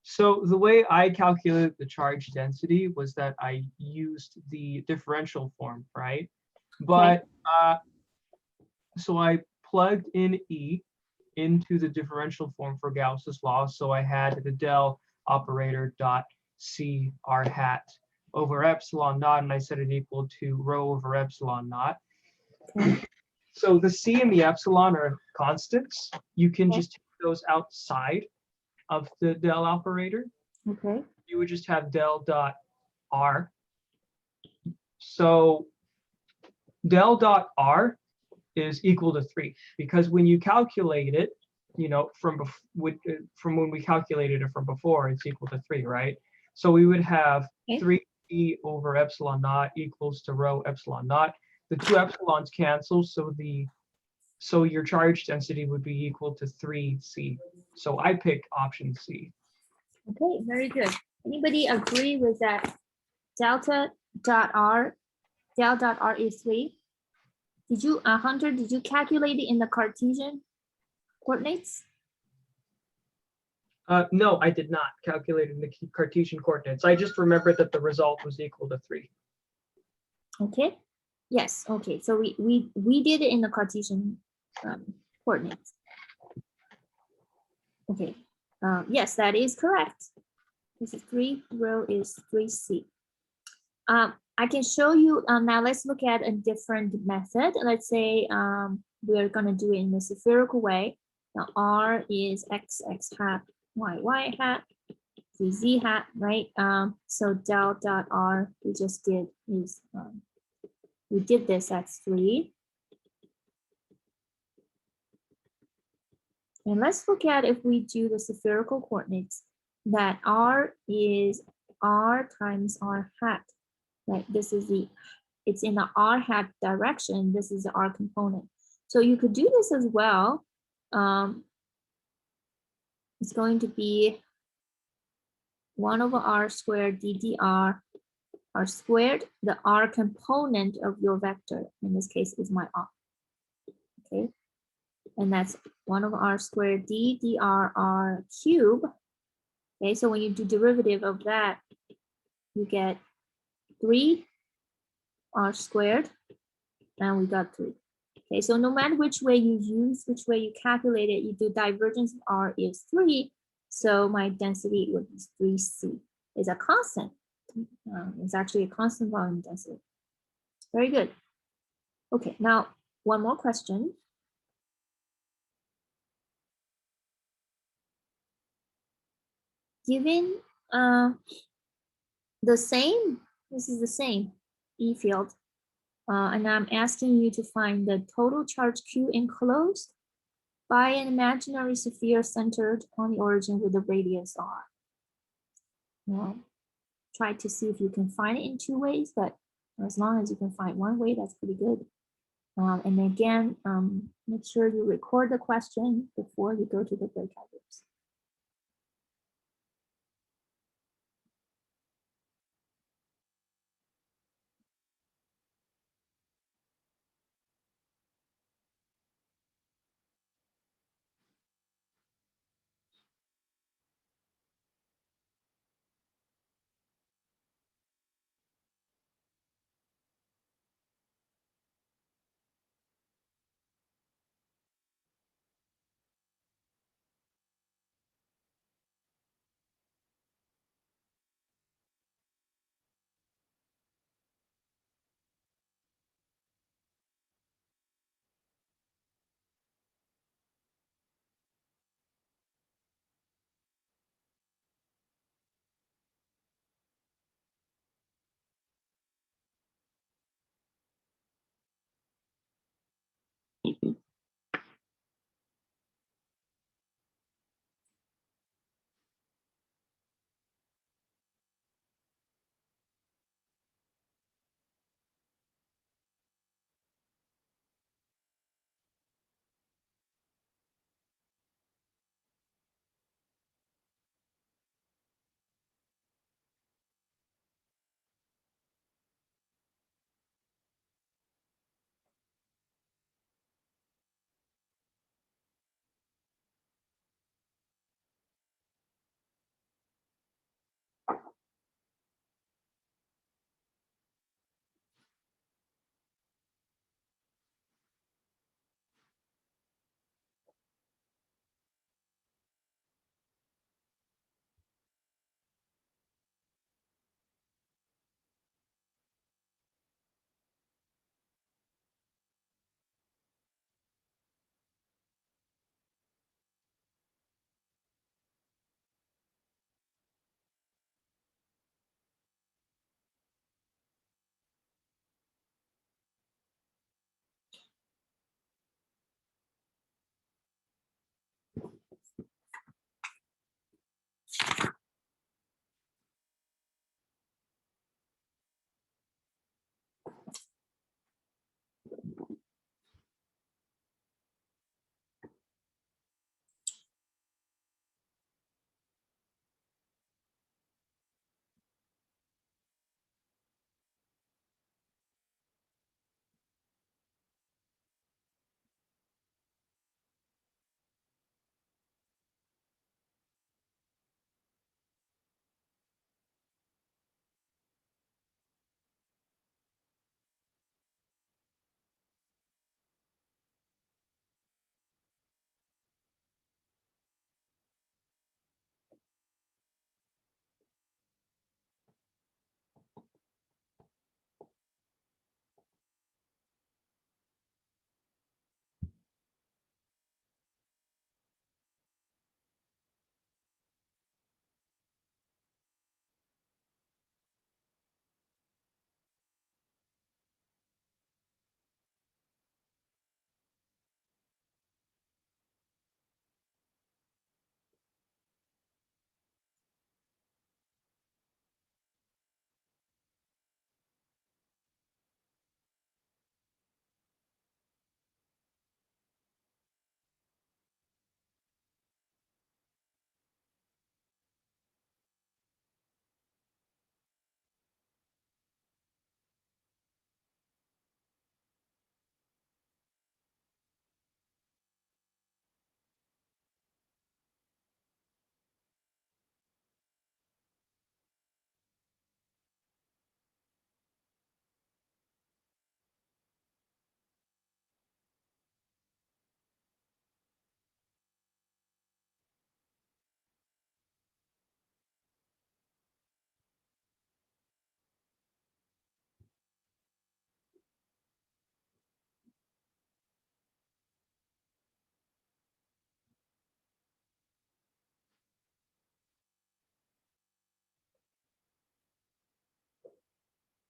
So the way I calculated the charge density was that I used the differential form, right? But so I plugged in E into the differential form for Gauss's law. So I had the del operator dot C r hat over epsilon naught, and I set it equal to rho over epsilon naught. Okay. So the C and the epsilon are constants. You can just take those outside of the del operator. Okay. You would just have del dot R. So del dot R is equal to 3, because when you calculate it, you know, from when we calculated it from before, it's equal to 3, right? So we would have Okay. 3e over epsilon naught equals to rho epsilon naught. The two epsilons cancel, so your charge density would be equal to 3c. So I pick option C. Okay, very good. Anybody agree with that? Delta dot R, del dot R is 3. Did you, Hunter, did you calculate it in the Cartesian coordinates? No, I did not calculate in the Cartesian coordinates. I just remembered that the result was equal to 3. Okay. Yes. Okay. So we did it in the Cartesian coordinates. Okay. Yes, that is correct. This is 3. Rho is 3c. I can show you now. Let's look at a different method. Let's say we're gonna do it in a spherical way. Now R is x hat, y hat, z hat, right? So del dot R we just did is we did this at 3. And let's look at if we do the spherical coordinates, that R is R times R hat, right? This is it's in the R hat direction. This is the R component. So you could do this as well. It's going to be 1 over R squared ddr R squared, the R component of your vector, in this case is my R, okay? And that's 1 over R squared d dr R cube. Okay, so when you do derivative of that, you get 3 R squared, and we got 3. Okay, so no matter which way you use, which way you calculate it, you do divergence of R is 3. So my density would be 3C. It's a constant. It's actually a constant volume density. Very good. Okay, now one more question. Given the same, this is the same E field, and I'm asking you to find the total charge Q enclosed by an imaginary sphere centered on the origin with a radius R. Well, try to see if you can find it in 2 ways, but as long as you can find one way, that's pretty good. And again, make sure you record the question before you go to the breakout groups.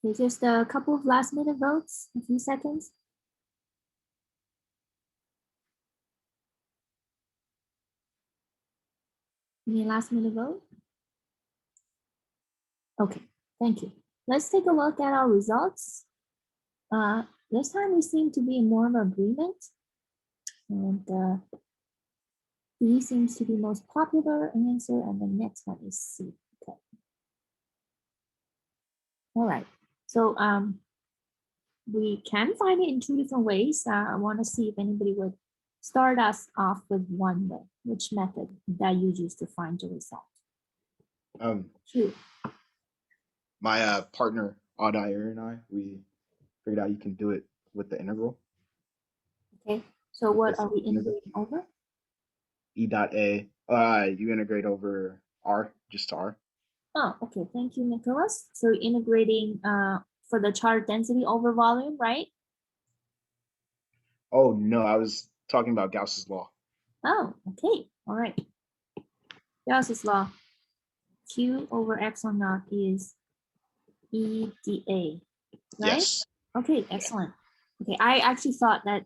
Okay, just a couple of last minute votes, a few seconds. Any last minute vote? Okay, thank you. Let's take a look at our results. This time we seem to be in more of agreement. And B seems to be most popular answer, and the next one is C. Okay. All right. So we can find it in two different ways. I want to see if anybody would start us off with one way. Which method that you use to find the result? Two. My partner Audair and I, we figured out you can do it with the integral. Okay. So what Yes, are we integral. integrating over? E dot A. You integrate over R, just to R. Oh, okay. Thank you, Nicholas. So integrating for the charge density over volume, right? Oh no, I was talking about Gauss's law. Oh, okay. All right. Gauss's law. Q over epsilon naught is EdA, right? Yes. Okay, excellent. Okay, I actually thought that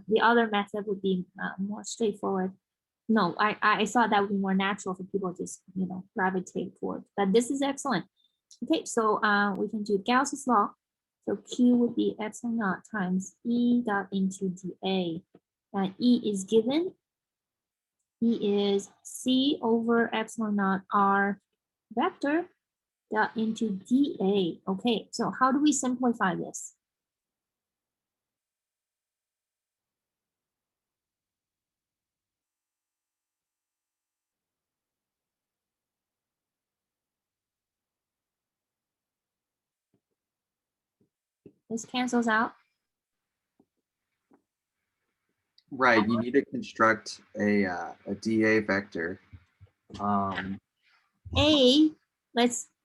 the other method would be more straightforward. No, I thought that would be more natural for people to just, gravitate toward. But this is excellent. Okay, so we can do Gauss's law. So Q would be epsilon naught times E dot into dA. And E is given. E is C over epsilon naught R vector dot into dA. Okay, so how do we simplify this? This cancels out. Right, you need to construct a dA vector. A,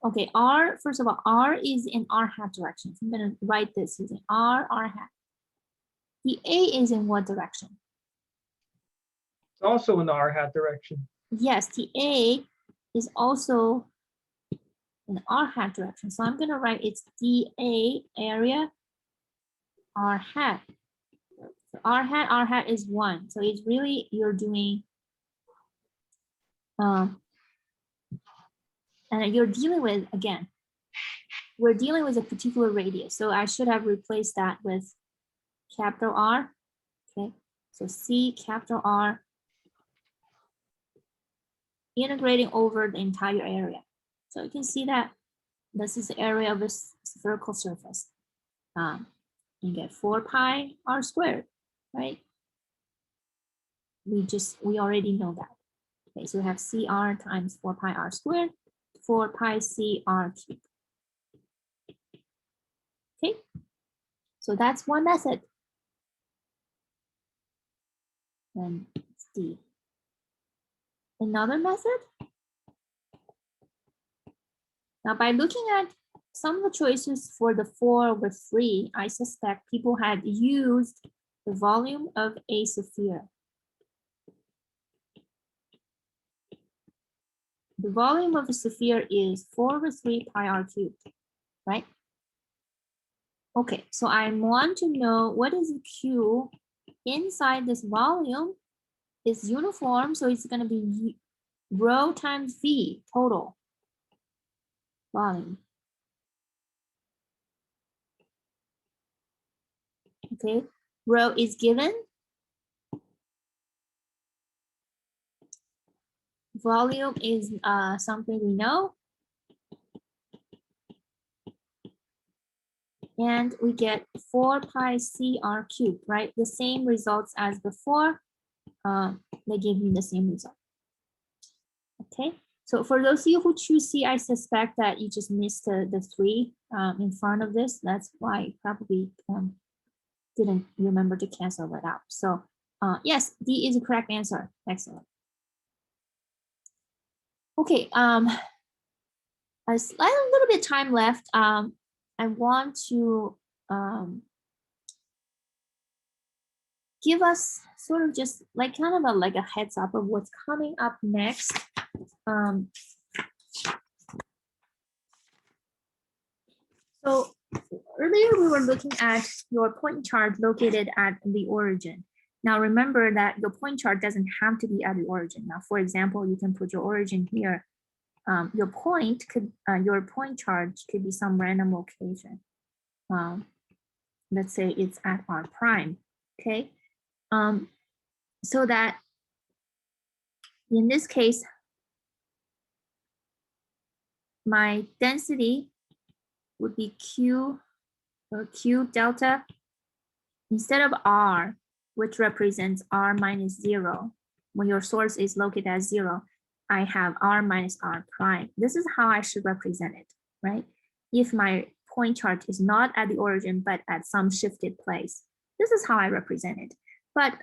okay, R, first of all, R is in R hat direction. So I'm gonna write this using R hat. The A is in what direction? It's also in the R hat direction. Yes, the A is also in the R hat direction. So I'm gonna write its dA area R hat. So R hat is 1. So it's really, you're doing, and you're dealing with, again, we're dealing with a particular radius. So I should have replaced that with capital R. Okay, so C capital R integrating over the entire area. So you can see that this is the area of a spherical surface. You get 4 pi R squared, right? We already know that. Okay, so we have CR times 4 pi R squared, 4 pi CR cubed. Okay, so that's one method. And it's D. Another method. Now, by looking at some of the choices for the 4 over 3, I suspect people had used the volume of a sphere. The volume of a sphere is 4 over 3 pi r cubed, right? Okay, so I want to know what is the Q inside this volume is uniform, so it's going to be rho times V total volume. Okay, rho is given. Volume is something we know. And we get 4 pi CR cubed, right? The same results as before. They give me the same result. Okay, so for those of you who choose C, I suspect that you just missed the 3 in front of this. That's why you probably didn't remember to cancel that out. So yes, D is the correct answer. Excellent. Okay, a little bit time left. I want to give us sort of just like kind of like a heads up of what's coming up next. So Earlier, we were looking at your point charge located at the origin. Now remember that your point charge doesn't have to be at the origin. Now, for example, you can put your origin here. Your point charge could be some random location. Let's say it's at R prime, okay? So that in this case, my density would be Q or Q delta instead of R, which represents R minus 0. When your source is located at 0, I have R minus R prime. This is how I should represent it, right? If my point charge is not at the origin, but at some shifted place, this is how I represent it. But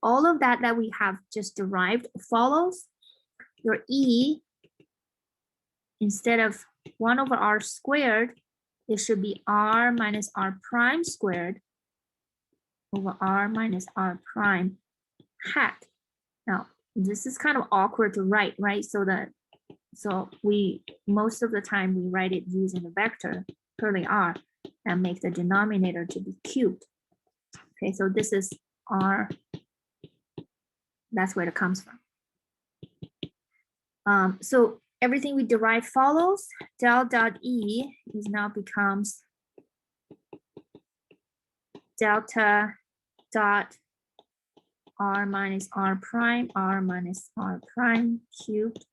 all of that we have just derived follows. Your E, instead of 1 over R squared, it should be R minus R prime squared over R minus R prime hat. Now, this is kind of awkward to write, right? So we, most of the time we write it using the vector curly R and make the denominator to be cubed. Okay, so this is R, that's where it comes from. So everything we derive follows. Del dot E is now becomes delta dot R minus R prime cubed.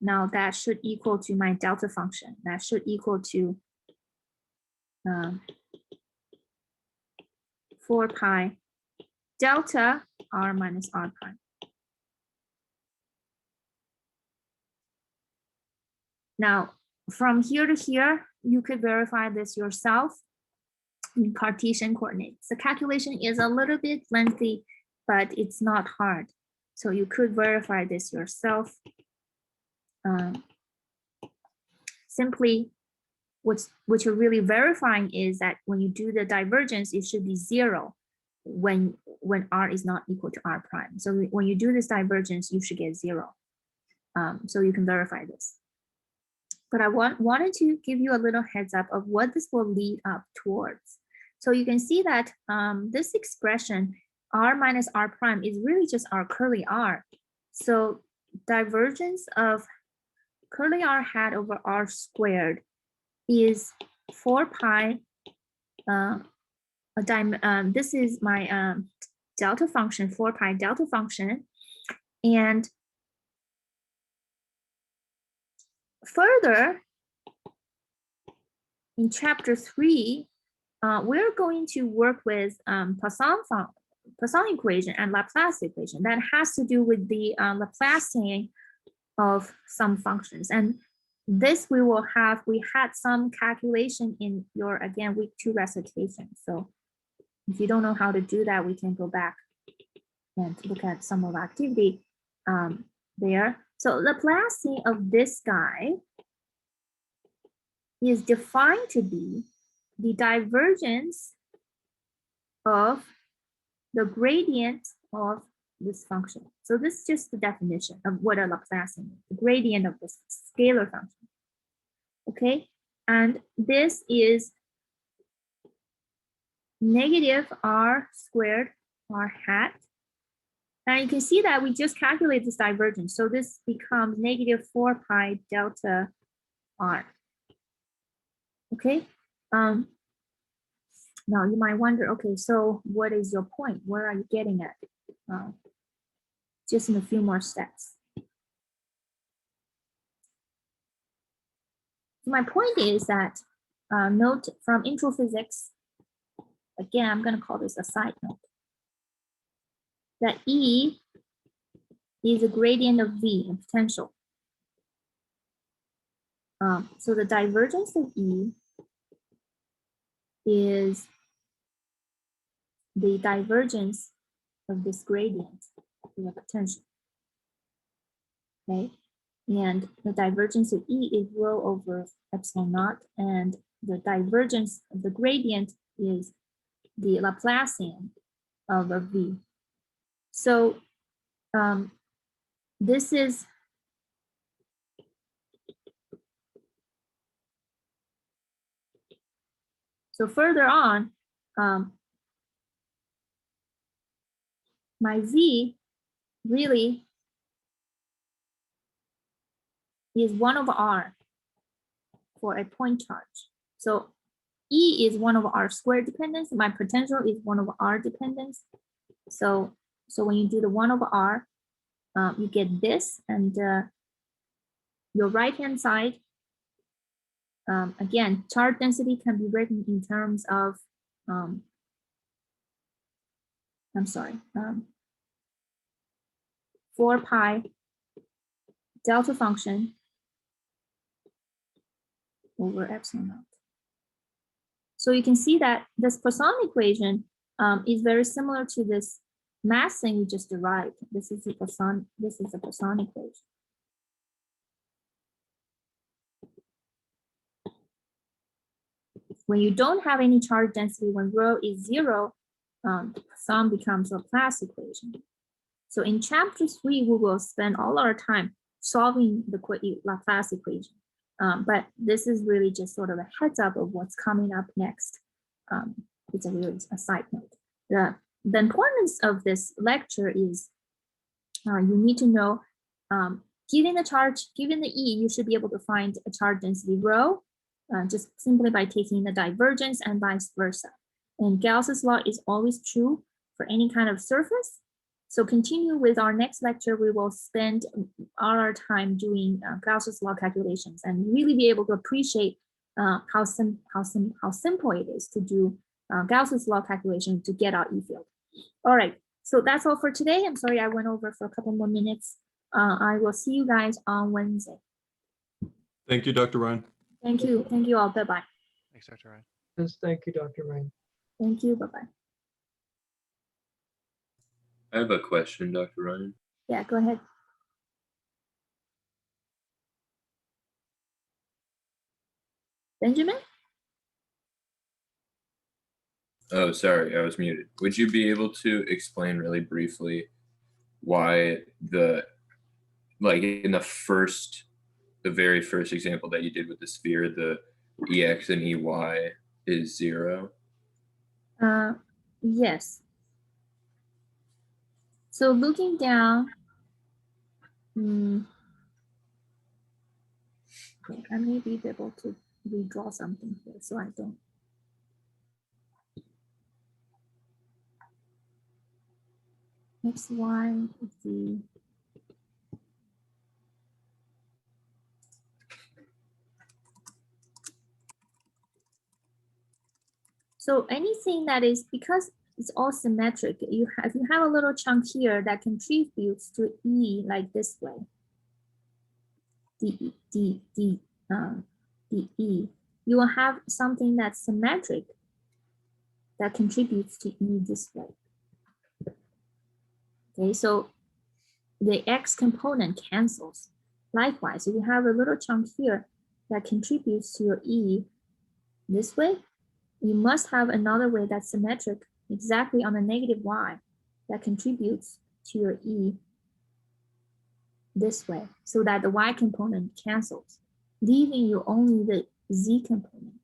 Now that should equal to my delta function. That should equal to 4 pi delta R minus R prime. Now, from here to here, you could verify this yourself in Cartesian coordinates. The calculation is a little bit lengthy, but it's not hard. So you could verify this yourself. Simply, what you're really verifying is that when you do the divergence, it should be 0 when R is not equal to R prime. So when you do this divergence, you should get 0. So you can verify this. But I wanted to give you a little heads up of what this will lead up towards. So you can see that this expression, R minus R prime, is really just our curly R. So divergence of curly R hat over R squared is 4 pi. This is my delta function, 4 pi delta function. And further, in chapter 3, we're going to work with Poisson equation and Laplace equation that has to do with the Laplacian of some functions. And this we had some calculation in your, again, week 2 recitation. So if you don't know how to do that, we can go back and look at some of the activity there. So Laplacian of this guy is defined to be the divergence of the gradient of this function. So this is just the definition of what a Laplacian is, the gradient of this scalar function. Okay, and this is negative R squared R hat. Now you can see that we just calculate this divergence. So this becomes negative 4 pi delta R. Okay. Now you might wonder, okay, so what is your point? Where are you getting at? Just in a few more steps. My point is that note from intro physics, again, I'm going to call this a side note, that E is a gradient of V in potential. So the divergence of E is the divergence of this gradient in the potential. Okay, and the divergence of E is rho over epsilon naught, and the divergence of the gradient is the Laplacian of a V. So this is So further on, my Z really is 1 over R for a point charge. So E is 1 over R squared dependence. My potential is 1 over R dependence. So when you do the 1 over R, you get this, and your right-hand side, again, charge density can be written in terms of, I'm sorry, 4 pi delta function over epsilon naught. So you can see that this Poisson equation is very similar to this mass thing we just derived. This is the Poisson equation. When you don't have any charge density, when rho is 0, the Poisson becomes a Laplace equation. So in chapter 3, we will spend all our time solving the Laplace equation. But this is really just sort of a heads up of what's coming up next. It's a side note. The importance of this lecture is you need to know, given the E, you should be able to find a charge density rho just simply by taking the divergence and vice versa. And Gauss's law is always true for any kind of surface. So continue with our next lecture. We will spend all our time doing Gauss's law calculations and really be able to appreciate how simple it is to do Gauss's law calculation to get our E field. All right, so that's all for today. I'm sorry I went over for a couple more minutes. I will see you guys on Wednesday. Thank you, Dr. Ryan. Thank you all. Bye-bye. Thanks, Dr. Ryan. Yes, thank you, Dr. Rain. Thank you. Bye-bye. I have a question, Dr. Ryan. Yeah, go ahead. Benjamin? Oh, sorry, I was muted. Would you be able to explain really briefly why in the very first example that you did with the sphere, the EX and EY is 0? Yes. So looking down, okay, I may be able to redraw something here so I don't. XY is the so anything that is, because it's all symmetric, you have a little chunk here that contributes to E like this way. DE. You will have something that's symmetric that contributes to E this way. Okay, so the X component cancels. Likewise, if you have a little chunk here that contributes to your E this way, you must have another way that's symmetric exactly on the negative Y that contributes to your E this way, so that the Y component cancels, leaving you only the Z component.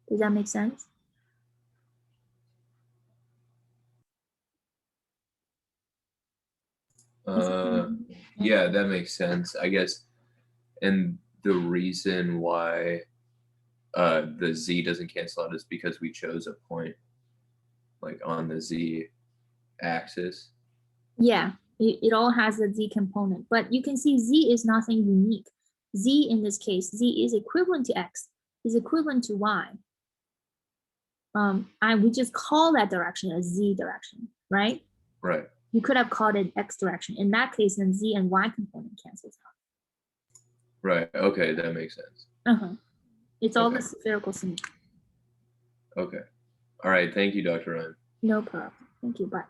Does that make sense? Yeah, that makes sense, I guess. And the reason why the Z doesn't cancel out is because we chose a point like on the Z axis. Yeah, it all has a Z component, but you can see Z is nothing unique. Z in this case, Z is equivalent to X, is equivalent to Y. We just call that direction a Z direction, right? Right. You could have called it X direction. In that case, then Z and Y component cancels out. Right, okay, that makes sense. It's all Okay. the spherical symmetry. Okay. All right, thank you, Dr. Ryan. No problem. Thank you. Bye.